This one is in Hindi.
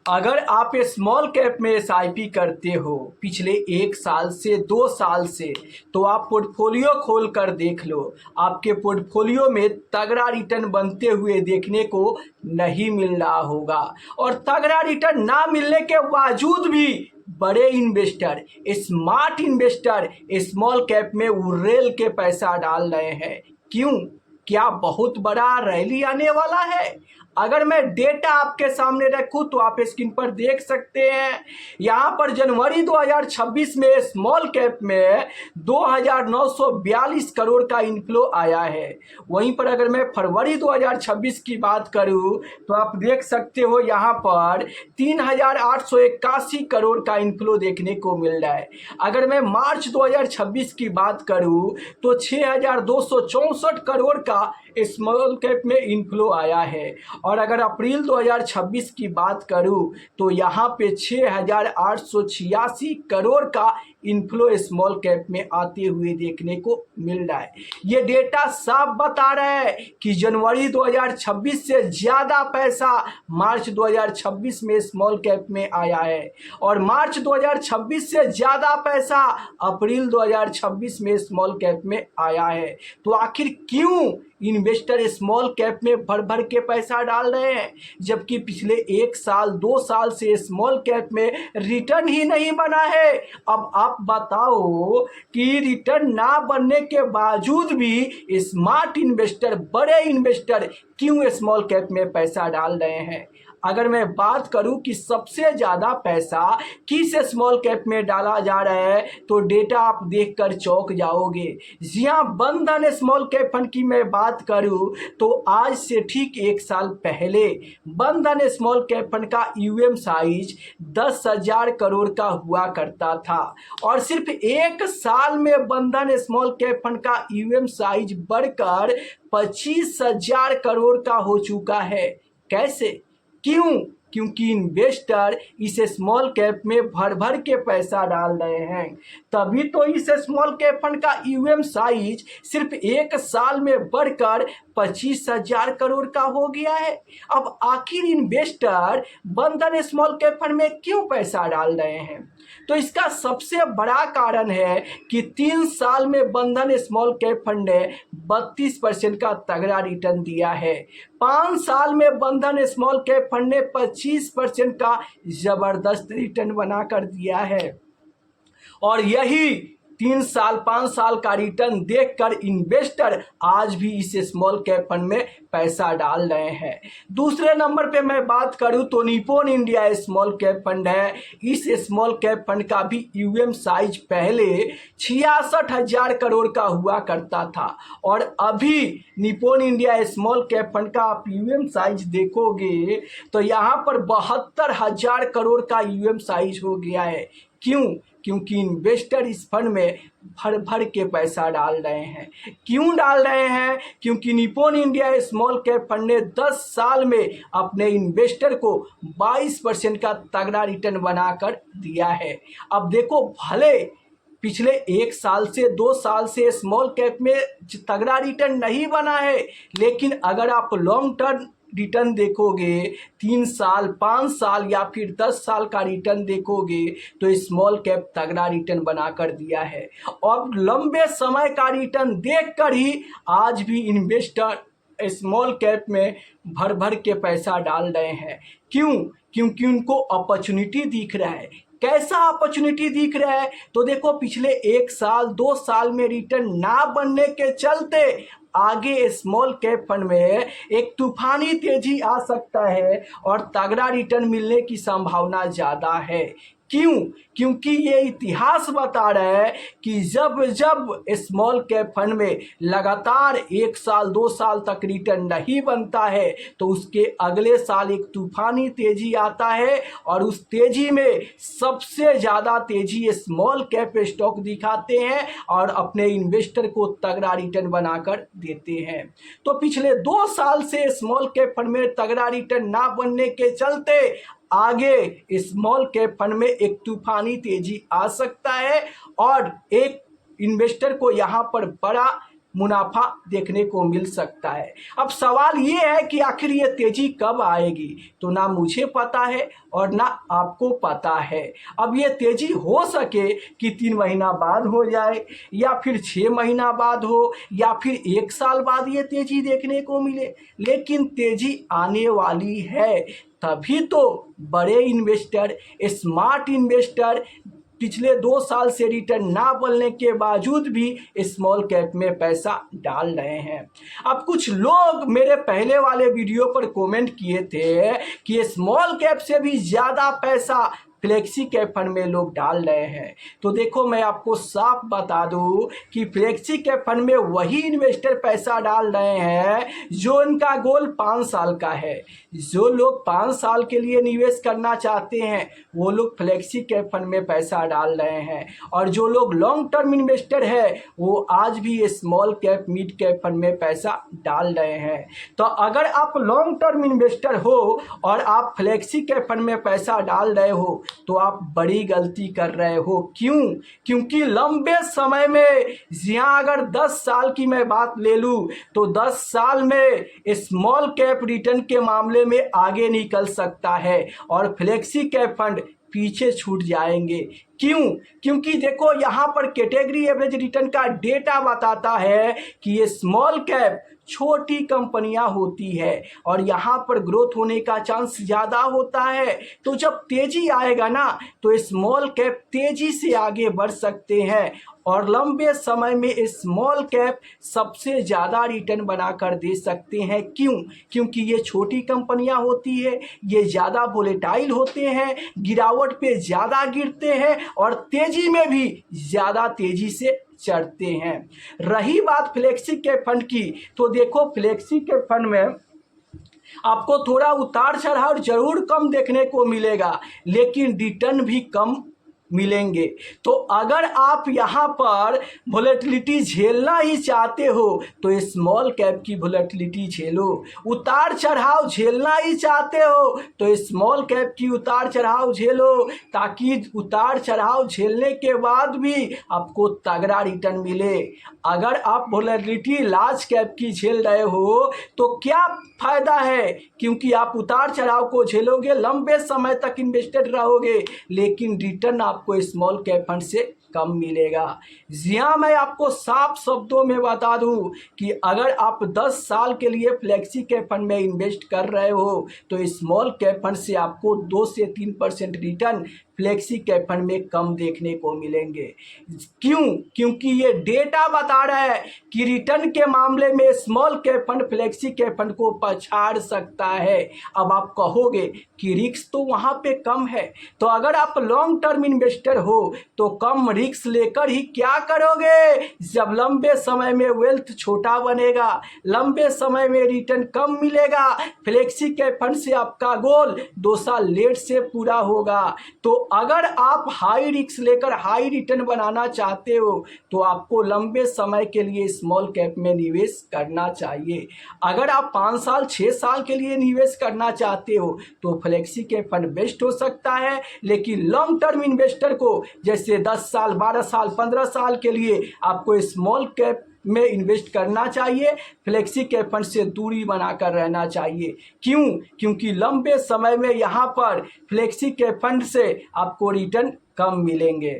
अगर आप स्मॉल कैप में एसआईपी करते हो पिछले 1 साल से 2 साल से, तो आप पोर्टफोलियो खोल कर देख लो, आपके पोर्टफोलियो में तगड़ा रिटर्न बनते हुए देखने को नहीं मिल रहा होगा। और तगड़ा रिटर्न ना मिलने के बावजूद भी बड़े investor, smart investor small cap में उड़ेल के पैसा डाल रहे हैं। क्यों? क्या बहुत बड़ा रैली आने वाला है? अगर मैं डेटा आपके सामने रखूं तो आप स्क्रीन पर देख सकते हैं। यहाँ पर जनवरी 2026 में स्मॉल कैप में 2942 करोड़ का इनफ्लो आया है। वहीं पर अगर मैं फरवरी 2026 की बात करूं तो आप देख सकते हो यहाँ पर 3881 करोड़ का इनफ्लो देखने को मिल रहा है। अगर मैं मार्च 2026 की बात करूं तो 6264 करोड़ का स्मॉल कैप में इनफ्लो आया है। और अगर अप्रैल 2026 की बात करूं तो यहाँ पे 6886 करोड़ का इनफ्लो स्मॉल कैप में आते हुए देखने को मिल रहा है। ये डेटा साफ बता रहा है कि जनवरी 2026 से ज़्यादा पैसा मार्च 2026 में स्मॉल कैप में आया है और मार्च 2026 से ज़्यादा पैसा अप्रैल 2026 में स्मॉल कैप में आया है। तो आखिर क्यों इन्वेस्टर स्मॉल कैप में भर भर के पैसा डाल रहे हैं, जबकि पिछले 1 साल 2 साल से स्मॉल कैप में रिटर्न ही नहीं बना है? अब आप बताओ कि रिटर्न ना बनने के बावजूद भी स्मार्ट इन्वेस्टर, बड़े इन्वेस्टर क्यों स्मॉल कैप में पैसा डाल रहे हैं? अगर मैं बात करूं कि सबसे ज़्यादा पैसा किस स्मॉल कैप में डाला जा रहा है तो डेटा आप देखकर चौंक जाओगे। जी हाँ, बंधन स्मॉल कैप फंड की मैं बात करूं तो आज से ठीक 1 साल पहले बंधन स्मॉल कैप फंड का यूएम साइज 10,000 करोड़ का हुआ करता था और सिर्फ 1 साल में बंधन स्मॉल कैप फंड का यूएम साइज बढ़कर 25,000 करोड़ का हो चुका है। कैसे? क्यों? क्योंकि इन्वेस्टर इस स्मॉल कैप में भर भर के पैसा डाल रहे हैं, तभी तो इस स्मॉल कैप फंड का यूएम साइज सिर्फ 1 साल में बढ़कर 25,000 करोड़ का हो गया है। अब आखिर इन्वेस्टर बंधन स्मॉल कैप फंड में क्यों पैसा डाल रहे हैं? तो इसका सबसे बड़ा कारण है कि 3 साल में बंधन स्मॉल कैप फंड ने 32% का तगड़ा रिटर्न दिया है। 5 साल में बंधन स्मॉल कैप फंड ने 25% का जबरदस्त रिटर्न बना कर दिया है और यही 3 साल 5 साल का रिटर्न देखकर इन्वेस्टर आज भी इस स्मॉल कैप फंड में पैसा डाल रहे हैं। दूसरे नंबर पे मैं बात करूं तो Nippon India small cap fund है। इस स्मॉल कैप फंड का भी यूएम साइज पहले 66,000 करोड़ का हुआ करता था और अभी Nippon India small cap fund का आप यूएम साइज देखोगे तो यहाँ पर 72,000 करोड़ का यूएम साइज हो गया है। क्यों? क्योंकि इन्वेस्टर इस फंड में भर भर के पैसा डाल रहे हैं। क्यों डाल रहे हैं? क्योंकि Nippon India small cap fund ने 10 साल में अपने इन्वेस्टर को 22% का तगड़ा रिटर्न बनाकर दिया है। अब देखो, भले पिछले 1 साल से 2 साल से स्मॉल कैप में तगड़ा रिटर्न नहीं बना है, लेकिन अगर आप लॉन्ग टर्म रिटर्न देखोगे, 3 साल 5 साल या फिर 10 साल का रिटर्न देखोगे तो स्मॉल कैप तगड़ा रिटर्न बनाकर दिया है। और लंबे समय का रिटर्न देखकर ही आज भी इन्वेस्टर स्मॉल कैप में भर भर के पैसा डाल रहे हैं। क्यों? क्योंकि उनको अपॉर्चुनिटी दिख रहा है। कैसा अपॉर्चुनिटी दिख रहा है? तो देखो, पिछले 1 साल 2 साल में रिटर्न ना बनने के चलते आगे स्मॉल कैप फंड में एक तूफानी तेजी आ सकता है और तगड़ा रिटर्न मिलने की संभावना ज़्यादा है। क्यों? क्योंकि ये इतिहास बता रहा है कि जब जब स्मॉल कैप फंड में लगातार 1 साल 2 साल तक रिटर्न नहीं बनता है तो उसके अगले साल एक तूफानी तेजी आता है और उस तेजी में सबसे ज़्यादा तेजी स्मॉल कैप स्टॉक दिखाते हैं और अपने इन्वेस्टर को तगड़ा रिटर्न बनाकर देते हैं। तो पिछले 2 साल से स्मॉल कैप फंड में तगड़ा रिटर्न ना बनने के चलते आगे स्मॉल कैप फंड में एक तूफानी तेजी आ सकता है और एक इन्वेस्टर को यहाँ पर बड़ा मुनाफा देखने को मिल सकता है। अब सवाल ये है कि आखिर ये तेज़ी कब आएगी, तो ना मुझे पता है और ना आपको पता है। अब ये तेज़ी हो सके कि 3 महीना बाद हो जाए, या फिर 6 महीना बाद हो, या फिर 1 साल बाद ये तेज़ी देखने को मिले, लेकिन तेज़ी आने वाली है। तभी तो बड़े इन्वेस्टर, स्मार्ट इन्वेस्टर पिछले 2 साल से रिटर्न ना बनने के बावजूद भी स्मॉल कैप में पैसा डाल रहे हैं। अब कुछ लोग मेरे पहले वाले वीडियो पर कमेंट किए थे कि स्मॉल कैप से भी ज़्यादा पैसा फ्लेक्सी कैप फंड में लोग डाल रहे हैं। तो देखो, मैं आपको साफ बता दूं कि फ्लेक्सी कैप फंड में वही इन्वेस्टर पैसा डाल रहे हैं जो उनका गोल 5 साल का है। जो लोग 5 साल के लिए निवेश करना चाहते हैं वो लोग फ्लेक्सी कैप फंड में पैसा डाल रहे हैं, और जो लोग लॉन्ग टर्म इन्वेस्टर है वो आज भी small cap mid cap fund में पैसा डाल रहे हैं। तो अगर आप लॉन्ग टर्म इन्वेस्टर हो और आप फ्लेक्सी कैप फंड में पैसा डाल रहे हो तो आप बड़ी गलती कर रहे हो। क्यों? क्योंकि लंबे समय में, यहाँ अगर 10 साल की मैं बात ले लूँ तो 10 साल में स्मॉल कैप रिटर्न के मामले में आगे निकल सकता है और फ्लेक्सी कैप फंड पीछे छूट जाएंगे। क्यों? क्योंकि देखो, यहाँ पर कैटेगरी एवरेज रिटर्न का डेटा बताता है कि ये स्मॉल कैप छोटी कंपनियां होती है और यहाँ पर ग्रोथ होने का चांस ज़्यादा होता है। तो जब तेज़ी आएगा ना तो स्मॉल कैप तेज़ी से आगे बढ़ सकते हैं और लंबे समय में स्मॉल कैप सबसे ज़्यादा रिटर्न बनाकर दे सकते हैं। क्यों? क्योंकि ये छोटी कंपनियां होती है, ये ज़्यादा वोलेटाइल होते हैं, गिरावट पे ज़्यादा गिरते हैं और तेज़ी में भी ज़्यादा तेज़ी से चढ़ते हैं। रही बात फ्लेक्सी कैप फंड की, तो देखो, फ्लेक्सी कैप फंड में आपको थोड़ा उतार चढ़ाव जरूर कम देखने को मिलेगा, लेकिन रिटर्न भी कम मिलेंगे। तो अगर आप यहाँ पर वोलेटिलिटी झेलना ही चाहते हो तो स्मॉल कैप की वोलेटिलिटी झेलो। उतार चढ़ाव झेलना ही चाहते हो तो स्मॉल कैप की उतार चढ़ाव झेलो, ताकि उतार चढ़ाव झेलने के बाद भी आपको तगड़ा रिटर्न मिले। अगर आप वोलेटिलिटी लार्ज कैप की झेल रहे हो तो क्या फायदा है? क्योंकि आप उतार चढ़ाव को झेलोगे, लंबे समय तक इन्वेस्टेड रहोगे, लेकिन रिटर्न आपको स्मॉल कैप फंड से कम मिलेगा। जी हाँ, मैं आपको साफ शब्दों में बता दूं कि अगर आप 10 साल के लिए फ्लेक्सी कैप फंड में इन्वेस्ट कर रहे हो तो स्मॉल कैप फंड से आपको 2 से 3% रिटर्न फ्लेक्सी कैप फंड में कम देखने को मिलेंगे। क्यों? क्योंकि ये डेटा बता रहा है कि रिटर्न के मामले में small cap fund flexi cap fund को पछाड़ सकता है। अब आप कहोगे कि रिस्क तो वहाँ पे कम है, तो अगर आप लॉन्ग टर्म इन्वेस्टर हो तो कम रिस्क लेकर ही क्या करोगे? जब लंबे समय में वेल्थ छोटा बनेगा, लंबे समय में रिटर्न कम मिलेगा, फ्लेक्सी कैप फंड से आपका गोल 2 साल लेट से पूरा होगा। तो अगर आप हाई रिस्क लेकर हाई रिटर्न बनाना चाहते हो तो आपको लंबे समय के लिए स्मॉल कैप में निवेश करना चाहिए। अगर आप 5 साल 6 साल के लिए निवेश करना चाहते हो तो फ्लेक्सी कैप फंड बेस्ट हो सकता है, लेकिन लॉन्ग टर्म इन्वेस्टर को जैसे 10 साल 12 साल 15 साल के लिए आपको स्मॉल कैप में इन्वेस्ट करना चाहिए, फ्लेक्सी कैप फंड से दूरी बनाकर रहना चाहिए। क्यों? क्योंकि लंबे समय में यहाँ पर फ्लेक्सी कैप फंड से आपको रिटर्न कम मिलेंगे।